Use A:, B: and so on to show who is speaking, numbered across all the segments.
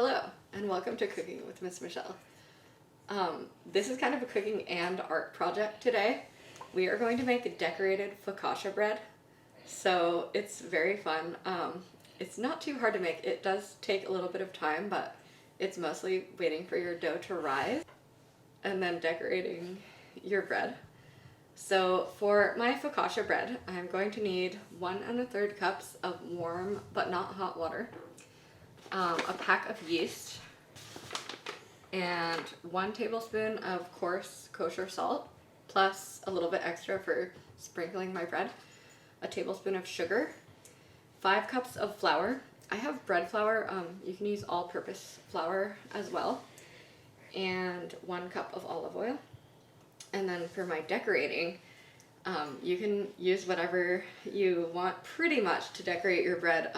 A: Hello, and welcome to Cooking with Miss Michelle. This is kind of a cooking and art project today. We are going to make a decorated focaccia bread, so it's very fun. It's not too hard to make. It does take a little bit of time, but it's mostly waiting for your dough to rise and then decorating your bread. So for my focaccia bread, I'm going to need 1 1/3 cups of warm but not hot water, a pack of yeast, and 1 tablespoon of coarse kosher salt, plus a little bit extra for sprinkling my bread, a tablespoon of sugar, 5 cups of flour. I have bread flour, you can use all-purpose flour as well, and 1 cup of olive oil. And then for my decorating, you can use whatever you want pretty much to decorate your bread.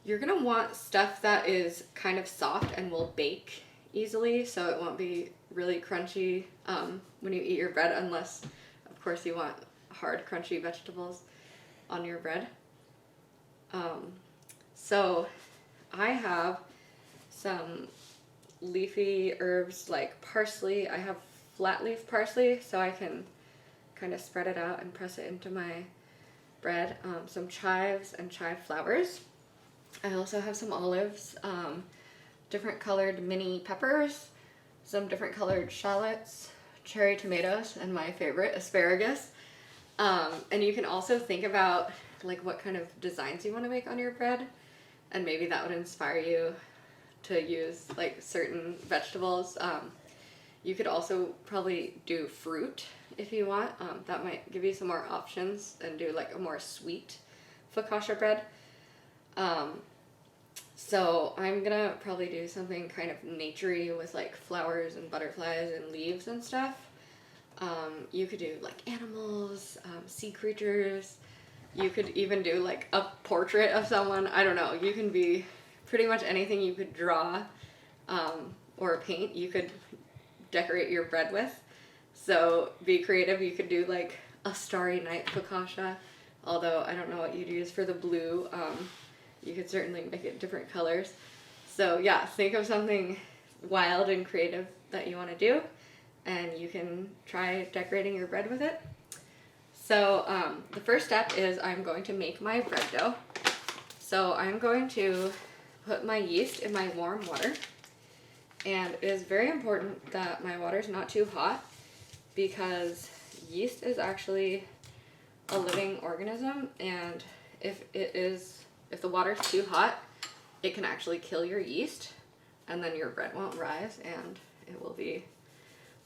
A: You're gonna want stuff that is kind of soft and will bake easily, so it won't be really crunchy when you eat your bread, unless of course you want hard crunchy vegetables on your bread. So I have some leafy herbs like parsley. I have flat leaf parsley, so I can kind of spread it out and press it into my bread. Some chives and chive flowers. I also have some olives, different colored mini peppers, some different colored shallots, cherry tomatoes, and my favorite, asparagus. And you can also think about like what kind of designs you want to make on your bread, and maybe that would inspire you to use like certain vegetables. You could also probably do fruit if you want. That might give you some more options and do like a more sweet focaccia bread. So I'm gonna probably do something kind of naturey with like flowers and butterflies and leaves and stuff. You could do like animals, sea creatures. You could even do like a portrait of someone. I don't know. You can be pretty much anything you could draw or paint. You could decorate your bread with. So be creative. You could do like a starry night focaccia, although I don't know what you'd use for the blue. You could certainly make it different colors. So yeah, think of something wild and creative that you want to do, and you can try decorating your bread with it. So the first step is I'm going to make my bread dough. So I'm going to put my yeast in my warm water, and it is very important that my water is not too hot, because yeast is actually a living organism, and if the water's too hot, it can actually kill your yeast, and then your bread won't rise, and it will be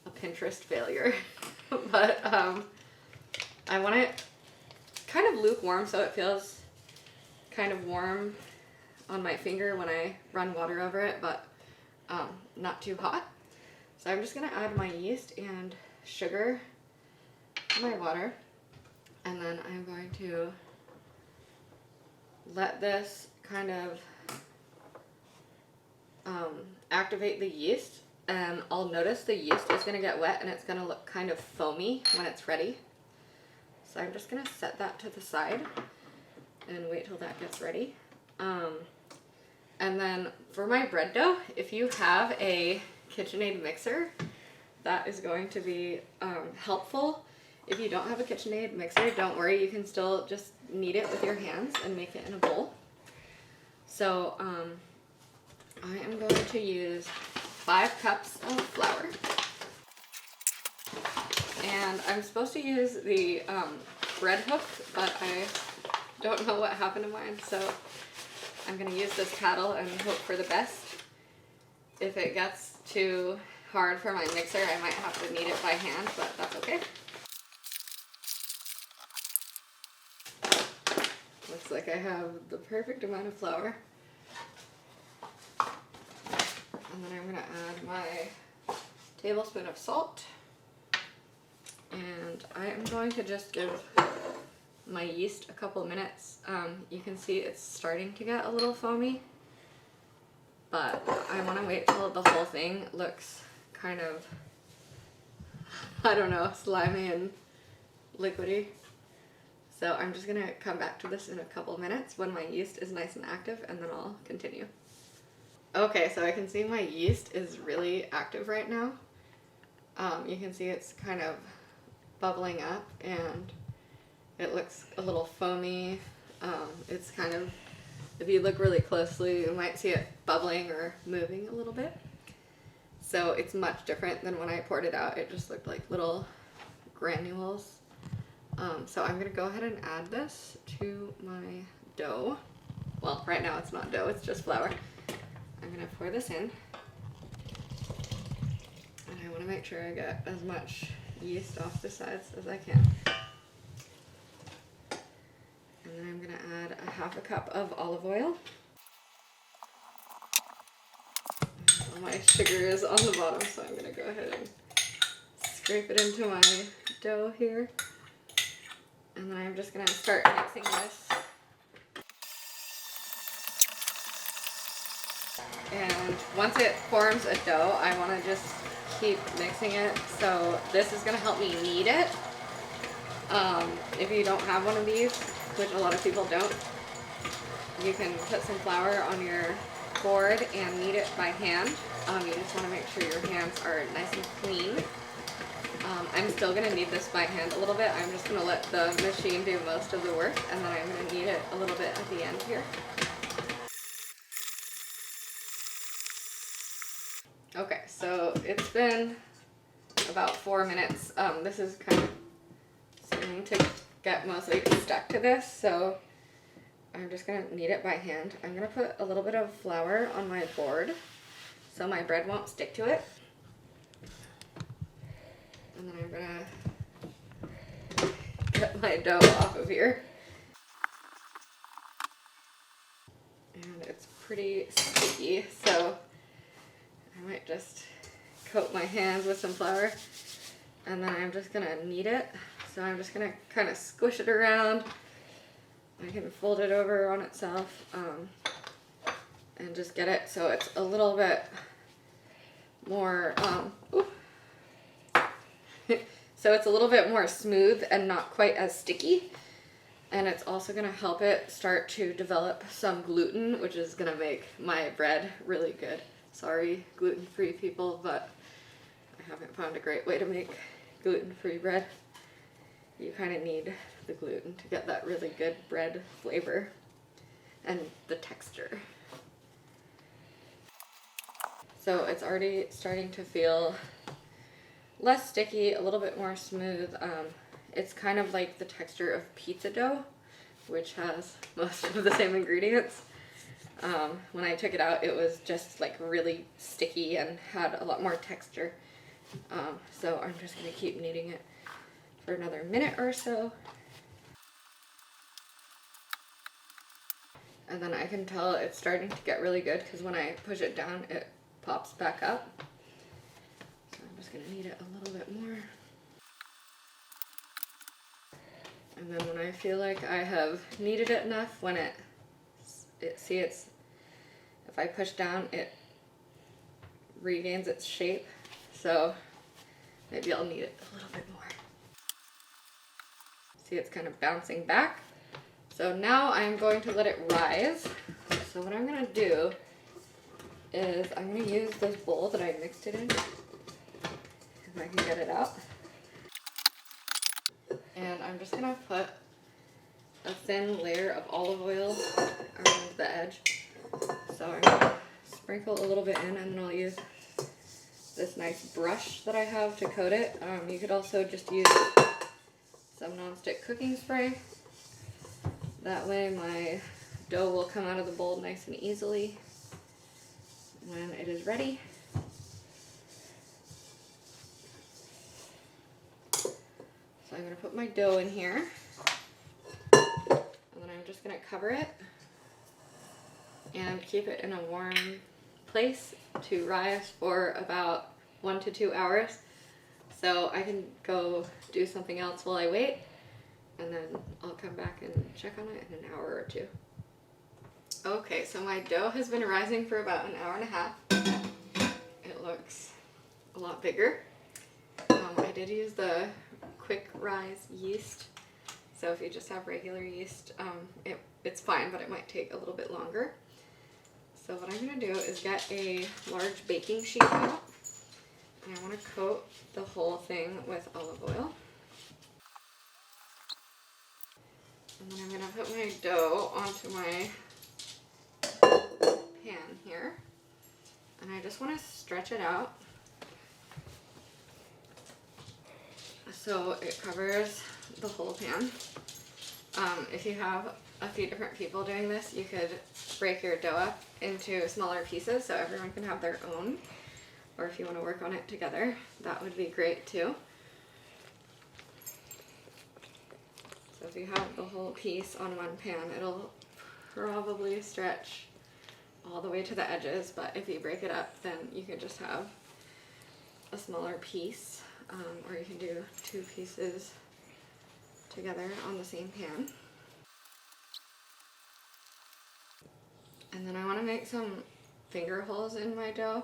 A: a Pinterest failure. But I want it kind of lukewarm, so it feels kind of warm on my finger when I run water over it, but not too hot. So I'm just gonna add my yeast and sugar to my water, and then I'm going to let this kind of activate the yeast, and I'll notice the yeast is going to get wet and it's going to look kind of foamy when it's ready. So I'm just going to set that to the side and wait till that gets ready. And then for my bread dough, if you have a KitchenAid mixer, that is going to be helpful. If you don't have a KitchenAid mixer, don't worry, you can still just knead it with your hands and make it in a bowl. So I am going to use 5 cups of flour. And I'm supposed to use the bread hook, but I don't know what happened to mine, so I'm going to use this paddle and hope for the best. If it gets too hard for my mixer, I might have to knead it by hand, but that's okay. Looks like I have the perfect amount of flour. And then I'm going to add my tablespoon of salt. And I am going to just give my yeast a couple minutes. You can see it's starting to get a little foamy, but I want to wait till the whole thing looks kind of, I don't know, slimy and liquidy. So I'm just gonna come back to this in a couple minutes when my yeast is nice and active, and then I'll continue. Okay, so I can see my yeast is really active right now. You can see it's kind of bubbling up and it looks a little foamy. It's kind of, if you look really closely, you might see it bubbling or moving a little bit. So it's much different than when I poured it out. It just looked like little granules. So I'm gonna go ahead and add this to my dough. Well, right now it's not dough, it's just flour. I'm gonna pour this in. And I wanna make sure I get as much yeast off the sides as I can. And then I'm gonna add a half a cup of olive oil. All my sugar is on the bottom, so I'm gonna go ahead and scrape it into my dough here. And then I'm just gonna start mixing this. And once it forms a dough, I wanna just keep mixing it. So this is gonna help me knead it. If you don't have one of these, which a lot of people don't, you can put some flour on your board and knead it by hand. You just want to make sure your hands are nice and clean. I'm still going to knead this by hand a little bit. I'm just going to let the machine do most of the work, and then I'm going to knead it a little bit at the end here. Okay, so it's been about 4 minutes. This is kind of seeming to get mostly stuck to this, so I'm just gonna knead it by hand. I'm gonna put a little bit of flour on my board so my bread won't stick to it. And then I'm gonna get my dough off of here. And it's pretty sticky, so I might just coat my hands with some flour. And then I'm just gonna knead it. So I'm just gonna kind of squish it around. I can fold it over on itself and just get it so it's a little bit more, so it's a little bit more smooth and not quite as sticky. And it's also gonna help it start to develop some gluten, which is gonna make my bread really good. Sorry, gluten-free people, but I haven't found a great way to make gluten-free bread. You kind of need the gluten to get that really good bread flavor and the texture. So it's already starting to feel less sticky, a little bit more smooth. It's kind of like the texture of pizza dough, which has most of the same ingredients. When I took it out, it was just like really sticky and had a lot more texture. So I'm just gonna keep kneading it for another minute or so. And then I can tell it's starting to get really good because when I push it down, it pops back up. So I'm just gonna knead it a little bit more. And then when I feel like I have kneaded it enough, when if I push down, it regains its shape. So maybe I'll knead it a little bit more. See, it's kind of bouncing back. So now I'm going to let it rise. So what I'm gonna do is I'm gonna use this bowl that I mixed it in, if I can get it out. And I'm just gonna put a thin layer of olive oil around the edge. So I'm gonna sprinkle a little bit in, and then I'll use this nice brush that I have to coat it. You could also just use some non-stick cooking spray. That way my dough will come out of the bowl nice and easily when it is ready. So I'm going to put my dough in here, and then I'm just going to cover it and keep it in a warm place to rise for about 1 to 2 hours. So I can go do something else while I wait, and then I'll come back and check on it in an hour or 2. Okay, so my dough has been rising for about an hour and a half. It looks a lot bigger. I did use the quick rise yeast, so if you just have regular yeast, it's fine, but it might take a little bit longer. So what I'm going to do is get a large baking sheet out, and I want to coat the whole thing with olive oil. And then I'm going to put my dough onto my pan here, and I just want to stretch it out so it covers the whole pan. If you have a few different people doing this, you could break your dough up into smaller pieces so everyone can have their own, or if you want to work on it together, that would be great too. So if you have the whole piece on one pan, it'll probably stretch all the way to the edges, but if you break it up, then you can just have a smaller piece, or you can do two pieces together on the same pan. And then I want to make some finger holes in my dough.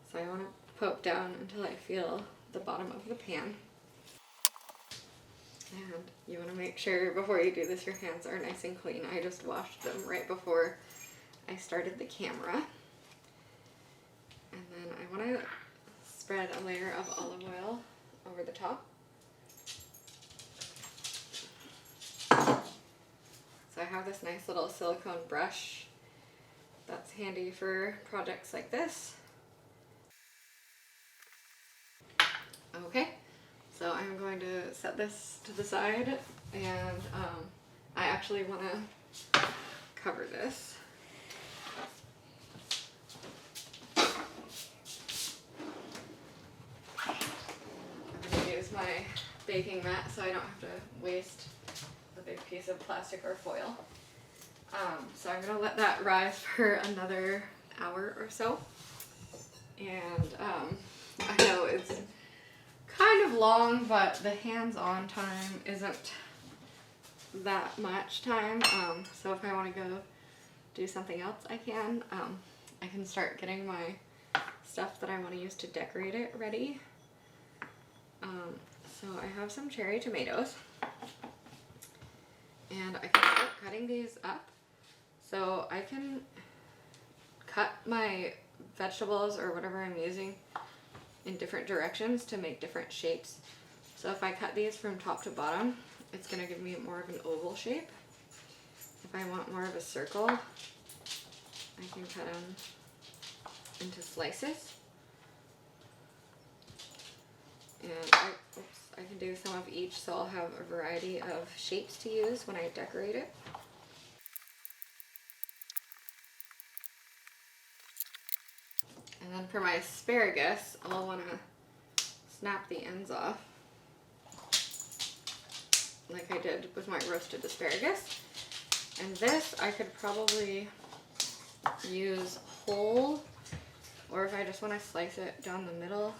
A: So I want to poke down until I feel the bottom of the pan. And you want to make sure before you do this your hands are nice and clean. I just washed them right before I started the camera. And then I want to spread a layer of olive oil over the top. So I have this nice little silicone brush that's handy for projects like this. Okay, so I'm going to set this to the side, and I actually want to cover this. I'm going to use my baking mat so I don't have to waste a big piece of plastic or foil. So I'm going to let that rise for another hour or so. And I know it's kind of long, but the hands-on time isn't that much time. So if I want to go do something else, I can. I can start getting my stuff that I want to use to decorate it ready. So I have some cherry tomatoes, and I can start cutting these up. So I can cut my vegetables or whatever I'm using in different directions to make different shapes. So if I cut these from top to bottom, it's going to give me more of an oval shape. If I want more of a circle, I can cut them into slices. And I can do some of each, so I'll have a variety of shapes to use when I decorate it. And then for my asparagus, I'll want to snap the ends off, like I did with my roasted asparagus. And this I could probably use whole, or if I just want to slice it down the middle,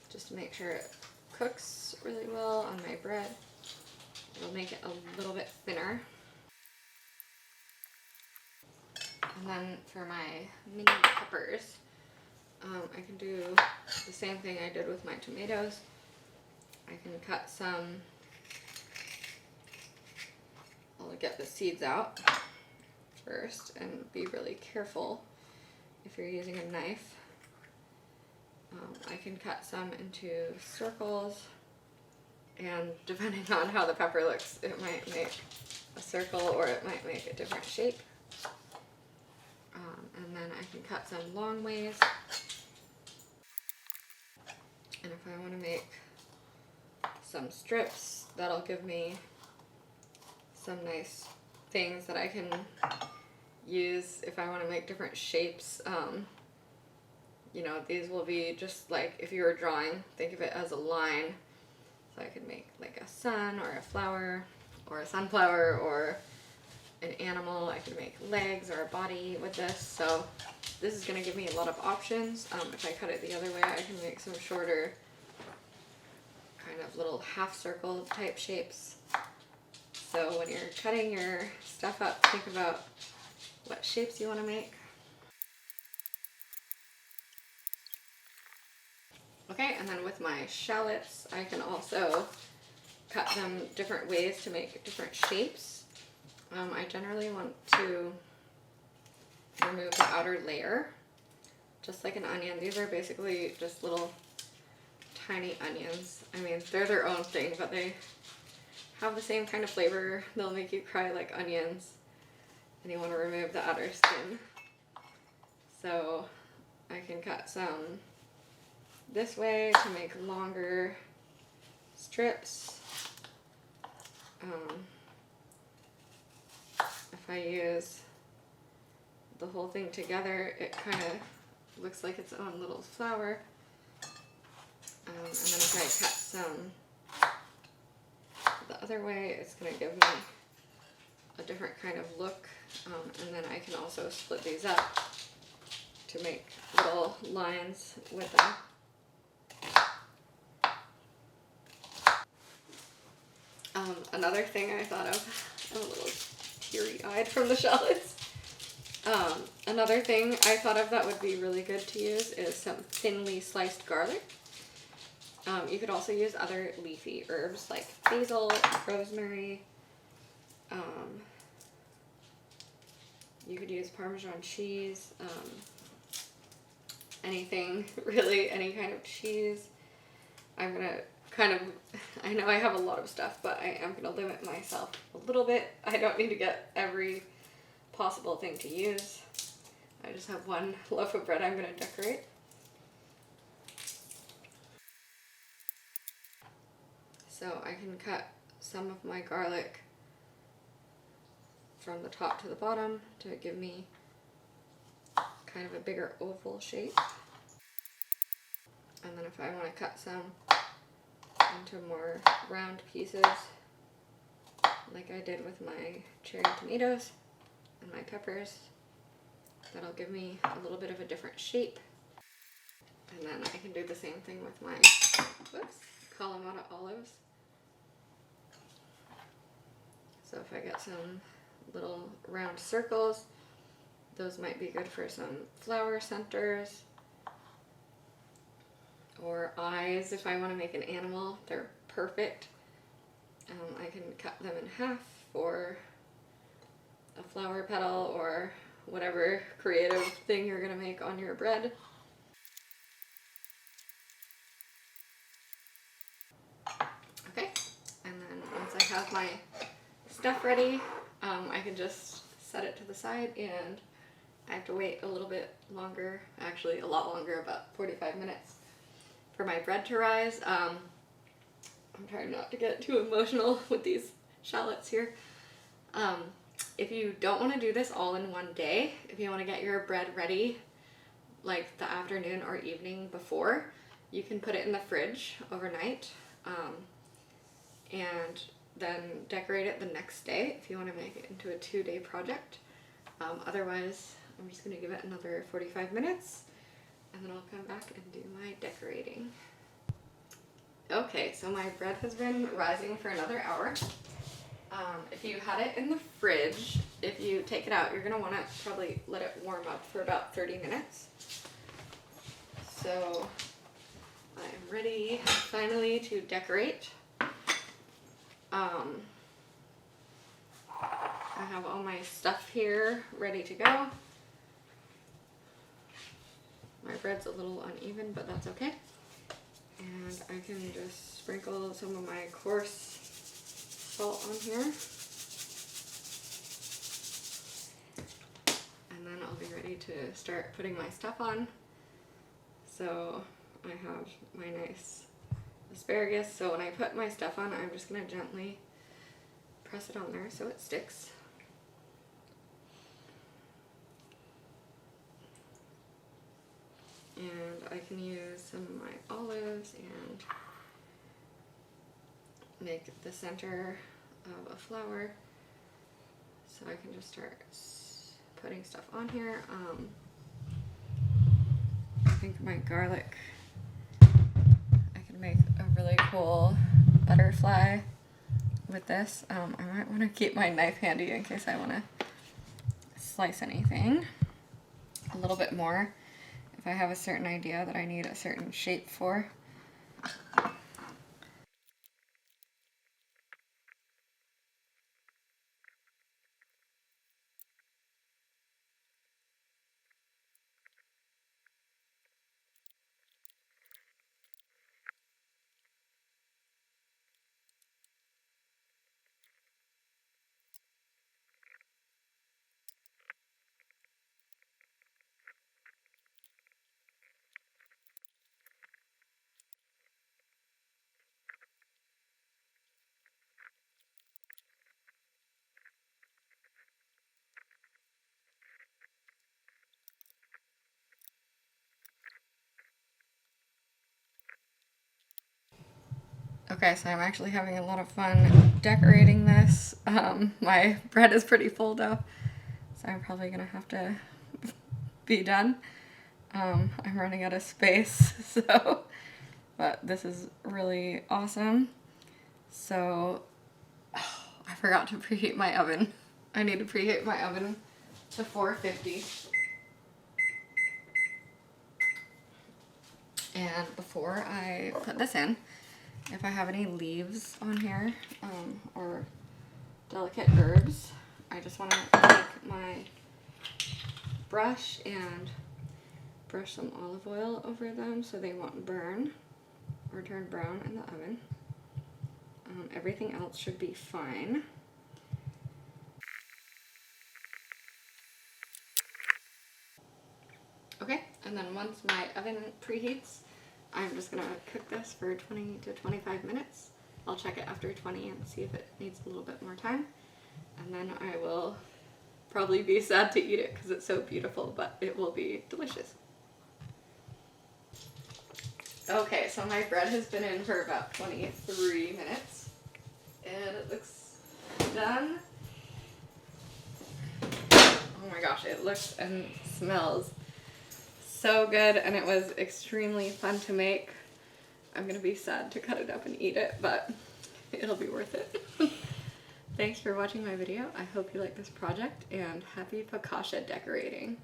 A: just to make sure it cooks really well on my bread. It'll make it a little bit thinner. And then for my mini peppers, I can do the same thing I did with my tomatoes. I can cut some, I'll get the seeds out first and be really careful if you're using a knife. I can cut some into circles, and depending on how the pepper looks, it might make a circle or it might make a different shape. And then I can cut some long ways. And if I want to make some strips, that'll give me some nice things that I can use if I want to make different shapes. You know, these will be just like if you were drawing, think of it as a line. So I could make like a sun or a flower or a sunflower or an animal. I could make legs or a body with this. So this is going to give me a lot of options. If I cut it the other way, I can make some shorter kind of little half circle type shapes. So when you're cutting your stuff up, think about what shapes you want to make. Okay, and then with my shallots, I can also cut them different ways to make different shapes. I generally want to remove the outer layer, just like an onion. These are basically just little tiny onions. I mean, they're their own thing, but they have the same kind of flavor. They'll make you cry like onions, and you want to remove the outer skin. So I can cut some this way to make longer strips. If I use the whole thing together, it kind of looks like its own little flower. And then if I cut some the other way, it's going to give me a different kind of look. And then I can also split these up to make little lines with them. Another thing I thought of, I'm a little teary-eyed from the shallots. Another thing I thought of that would be really good to use is some thinly sliced garlic. You could also use other leafy herbs like basil, rosemary. You could use Parmesan cheese, anything, really, any kind of cheese. I'm gonna I know I have a lot of stuff, but I am gonna limit myself a little bit. I don't need to get every possible thing to use. I just have one loaf of bread I'm gonna decorate. So I can cut some of my garlic from the top to the bottom to give me kind of a bigger oval shape. And then if I want to cut some into more round pieces, like I did with my cherry tomatoes and my peppers, that'll give me a little bit of a different shape. And then I can do the same thing with my Kalamata olives. So if I get some little round circles, those might be good for some flower centers. Or eyes, if I want to make an animal, they're perfect. I can cut them in half for a flower petal or whatever creative thing you're going to make on your bread. Okay, and then once I have my stuff ready, I can just set it to the side, and I have to wait a little bit longer, actually a lot longer, about 45 minutes. For my bread to rise. I'm trying not to get too emotional with these shallots here. If you don't want to do this all in one day, if you want to get your bread ready like the afternoon or evening before, you can put it in the fridge overnight, and then decorate it the next day if you want to make it into a 2-day project. Otherwise, I'm just going to give it another 45 minutes. And then I'll come back and do my decorating. Okay, so my bread has been rising for another hour. If you had it in the fridge, if you take it out, you're gonna wanna probably let it warm up for about 30 minutes. So I'm ready finally to decorate. I have all my stuff here ready to go. My bread's a little uneven, but that's okay. And I can just sprinkle some of my coarse salt on here. And then I'll be ready to start putting my stuff on. So I have my nice asparagus. So when I put my stuff on, I'm just gonna gently press it on there so it sticks. And I can use some of my olives and make the center of a flower. So I can just start putting stuff on here. I think my garlic, I can make a really cool butterfly with this. I might want to keep my knife handy in case I want to slice anything a little bit more. If I have a certain idea that I need a certain shape for. Okay, so I'm actually having a lot of fun decorating this. My bread is pretty full though, so I'm probably gonna have to be done. I'm running out of space, so, but this is really awesome. So, oh, I forgot to preheat my oven. I need to preheat my oven to 450. And before I put this in, if I have any leaves on here, or delicate herbs, I just want to take my brush and brush some olive oil over them so they won't burn or turn brown in the oven. Everything else should be fine. Okay, and then once my oven preheats, I'm just gonna cook this for 20 to 25 minutes. I'll check it after 20 and see if it needs a little bit more time. And then I will probably be sad to eat it because it's so beautiful, but it will be delicious. Okay, so my bread has been in for about 23 minutes. And it looks done. Oh my gosh, it looks and smells so good, and it was extremely fun to make. I'm gonna be sad to cut it up and eat it, but it'll be worth it. Thanks for watching my video. I hope you like this project, and happy Focaccia decorating.